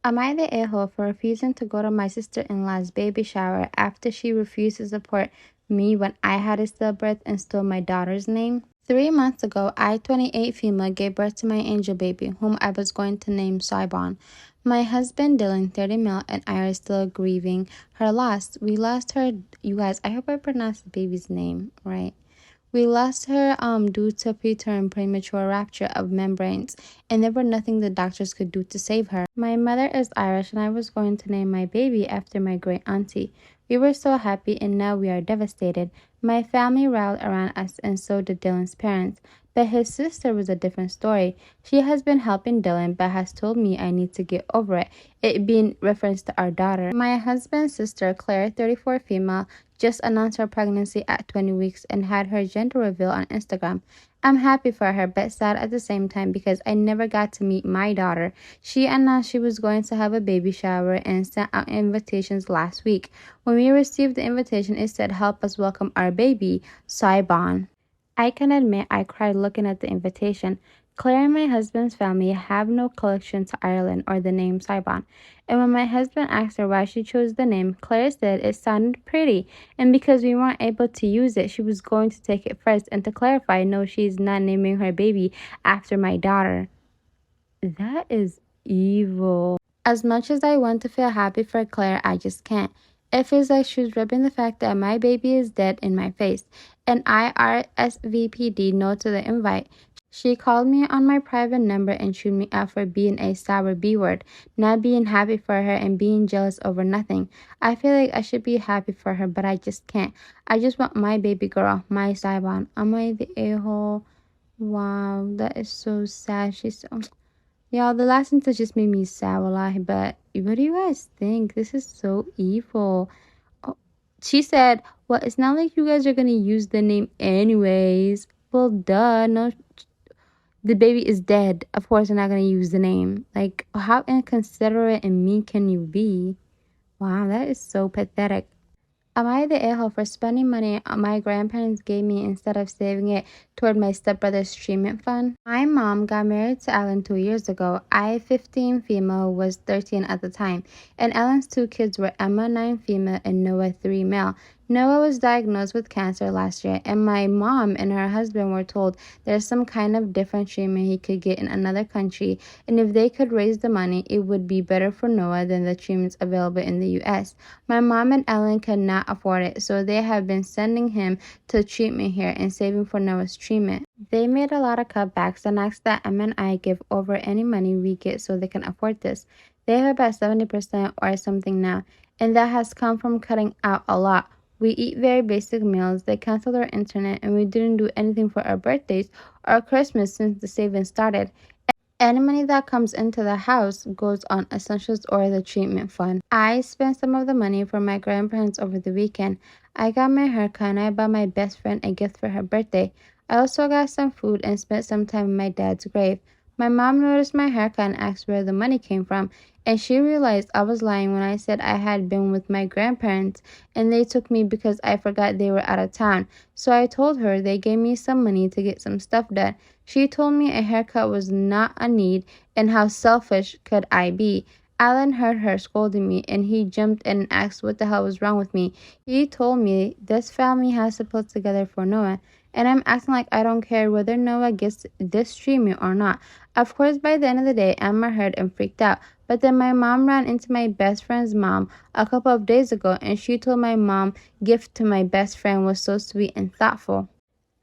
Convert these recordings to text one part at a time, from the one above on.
Am I the a-hole for refusing to go to my sister-in-law's baby shower after she refused to support me when I had a stillbirth and stole my daughter's name? 3 months ago, I, 28 female, gave birth to my angel baby, whom I was going to name Saibon. My husband, Dylan, 30 male, and I are still grieving her loss. We lost her, you guys, I hope I pronounced the baby's name right. We lost her due to preterm premature rupture of membranes, and there was nothing the doctors could do to save her. My mother is Irish, and I was going to name my baby after my great auntie. We were so happy, and now we are devastated. My family rallied around us, and so did Dylan's parents. But his sister was a different story. She has been helping Dylan, but has told me I need to get over it, it being reference to our daughter. My husband's sister, Claire, 34 female, just announced her pregnancy at 20 weeks and had her gender reveal on Instagram. I'm happy for her, but sad at the same time because I never got to meet my daughter. She announced she was going to have a baby shower and sent out invitations last week. When we received the invitation, it said, "Help us welcome our baby, Saibon." I can admit I cried looking at the invitation. Claire and my husband's family have no connection to Ireland or the name Saibon. And when my husband asked her why she chose the name, Claire said it sounded pretty, and because we weren't able to use it, she was going to take it first. And to clarify, no, she's not naming her baby after my daughter. That is evil. As much as I want to feel happy for Claire, I just can't. It feels like she's rubbing the fact that my baby is dead in my face. And I RSVP'd no to the invite. She called me on my private number and chewed me out for being a sour B word, not being happy for her and being jealous over nothing. I feel like I should be happy for her, but I just can't. I just want my baby girl, my Saibon. Am I the a-hole? Wow, that is so sad. She's so... Y'all, the last sentence just made me sad, wallahi, but what do you guys think? This is so evil. Oh, she said, well, it's not like you guys are going to use the name anyways. Well, duh, no, the baby is dead. Of course, they're not going to use the name. Like, how inconsiderate and mean can you be? Wow, that is so pathetic. Am I the a-hole for spending money my grandparents gave me instead of saving it toward my stepbrother's treatment fund? My mom got married to Alan 2 years ago. I, 15 female, was 13 at the time, and Alan's two kids were Emma, 9 female, and Noah, 3 male. Noah was diagnosed with cancer last year, and my mom and her husband were told there's some kind of different treatment he could get in another country, and if they could raise the money, it would be better for Noah than the treatments available in the U.S. My mom and Ellen could not afford it, so they have been sending him to treatment here and saving for Noah's treatment. They made a lot of cutbacks and asked that Emma and I give over any money we get so they can afford this. They have about 70% or something now, and that has come from cutting out a lot. We eat very basic meals, they canceled our internet, and we didn't do anything for our birthdays or Christmas since the savings started. Any money that comes into the house goes on essentials or the treatment fund. I spent some of the money for my grandparents over the weekend. I got my haircut and I bought my best friend a gift for her birthday. I also got some food and spent some time in my dad's grave. My mom noticed my haircut and asked where the money came from, and she realized I was lying when I said I had been with my grandparents and they took me because I forgot they were out of town. So I told her they gave me some money to get some stuff done. She told me a haircut was not a need and how selfish could I be. Alan heard her scolding me and he jumped in and asked what the hell was wrong with me. He told me this family has to put together for Noah, and I'm acting like I don't care whether Noah gets this treatment or not. Of course, by the end of the day, Emma heard and freaked out. But then my mom ran into my best friend's mom a couple of days ago, and she told my mom gift to my best friend was so sweet and thoughtful.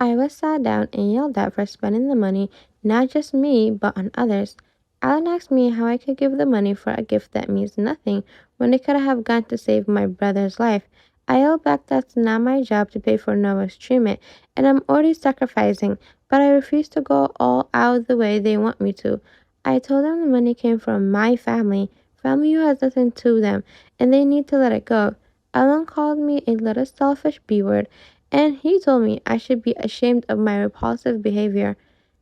I was sat down and yelled at for spending the money, not just me, but on others. Alan asked me how I could give the money for a gift that means nothing when it could have gone to save my brother's life. I yelled back that's not my job to pay for Noah's treatment, and I'm already sacrificing, but I refuse to go all out the way they want me to. I told them the money came from my family who has nothing to them, and they need to let it go. Alan called me a little selfish B word, and he told me I should be ashamed of my repulsive behavior.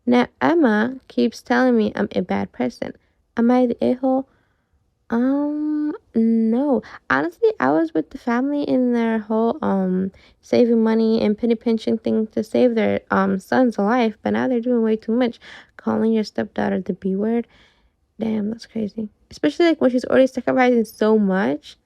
Now Emma keeps telling me I'm a bad person. Am I the a-hole? No. Honestly, I was with the family in their whole saving money and penny pinching thing to save their son's life, but now they're doing way too much, calling your stepdaughter the B word. Damn, that's crazy. Especially like when she's already sacrificing so much.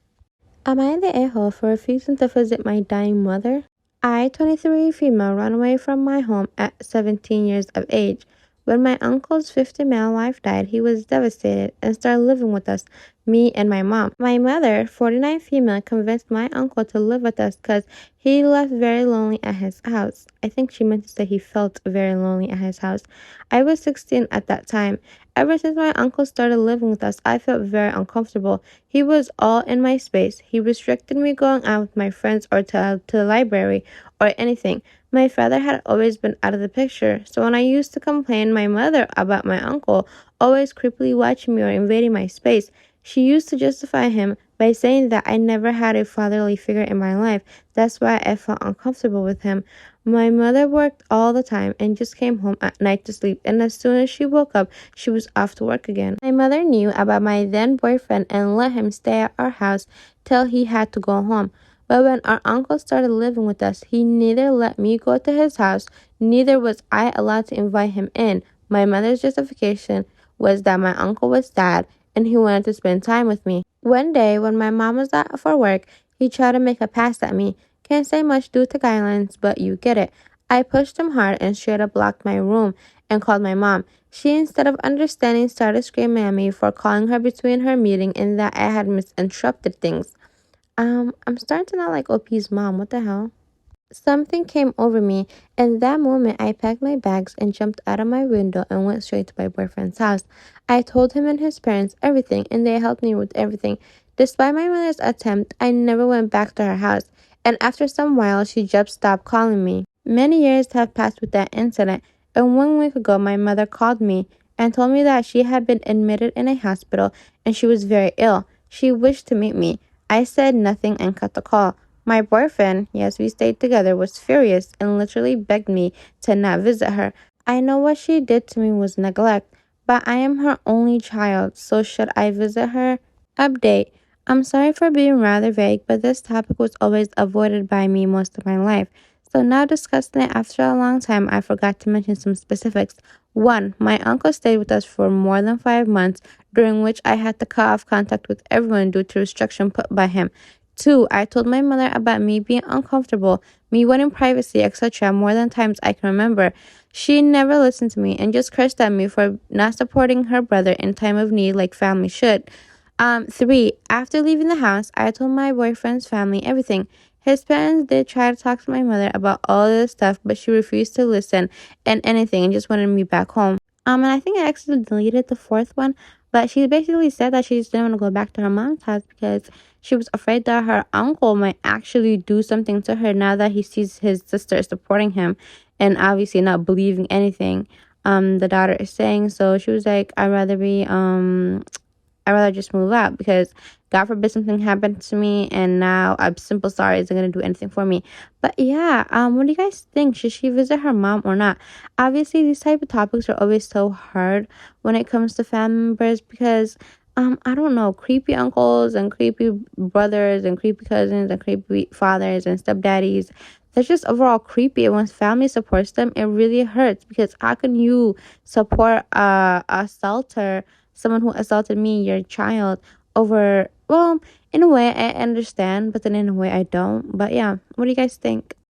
Am I the a-hole for refusing to visit my dying mother? I, 23 female, ran away from my home at 17 years of age. When my uncle's 50 male wife died, he was devastated and started living with us, me and my mom. My mother, 49 female, convinced my uncle to live with us because he left very lonely at his house. I think she meant to say he felt very lonely at his house. I was 16 at that time. Ever since my uncle started living with us, I felt very uncomfortable. He was all in my space. He restricted me going out with my friends or to the library or anything. My father had always been out of the picture, so when I used to complain my mother about my uncle always creepily watching me or invading my space, she used to justify him by saying that I never had a fatherly figure in my life. That's why I felt uncomfortable with him. My mother worked all the time and just came home at night to sleep, and as soon as she woke up, she was off to work again. My mother knew about my then boyfriend and let him stay at our house till he had to go home. But when our uncle started living with us, he neither let me go to his house, neither was I allowed to invite him in. My mother's justification was that my uncle was sad and he wanted to spend time with me. One day, when my mom was out for work, he tried to make a pass at me. Can't say much due to guidelines, but you get it. I pushed him hard and straight up locked my room and called my mom. She, instead of understanding, started screaming at me for calling her between her meeting and that I had misinterpreted things. I'm starting to not like OP's mom. What the hell? Something came over me, and that moment I packed my bags and jumped out of my window and went straight to my boyfriend's house. I told him and his parents everything, and they helped me with everything. Despite my mother's attempt, I never went back to her house, and after some while, she just stopped calling me. Many years have passed with that incident, and 1 week ago, my mother called me and told me that she had been admitted in a hospital and she was very ill. She wished to meet me. I said nothing and cut the call. My boyfriend, yes, we stayed together, was furious and literally begged me to not visit her. I know what she did to me was neglect, but I am her only child, so should I visit her? Update. I'm sorry for being rather vague, but this topic was always avoided by me most of my life. So now discussing it after a long time, I forgot to mention some specifics. 1. My uncle stayed with us for more than 5 months, during which I had to cut off contact with everyone due to restriction put by him. 2. I told my mother about me being uncomfortable, me wanting privacy, etc. more than times I can remember. She never listened to me and just cursed at me for not supporting her brother in time of need like family should. 3. After leaving the house, I told my boyfriend's family everything. His parents did try to talk to my mother about all this stuff, but she refused to listen and anything and just wanted me back home. And I think I actually deleted the fourth one, but she basically said that she just didn't want to go back to her mom's house because she was afraid that her uncle might actually do something to her now that he sees his sister supporting him and obviously not believing anything the daughter is saying. So she was like, I'd rather just move out because God forbid something happened to me and now a simple sorry isn't gonna do anything for me. But yeah, what do you guys think? Should she visit her mom or not? Obviously these type of topics are always so hard when it comes to family members because I don't know, creepy uncles and creepy brothers and creepy cousins and creepy fathers and stepdaddies. They're just overall creepy. And when family supports them, it really hurts because how can you support a assaulter, someone who assaulted me, your child, over, well, in a way I understand, but then in a way I don't. But yeah, what do you guys think?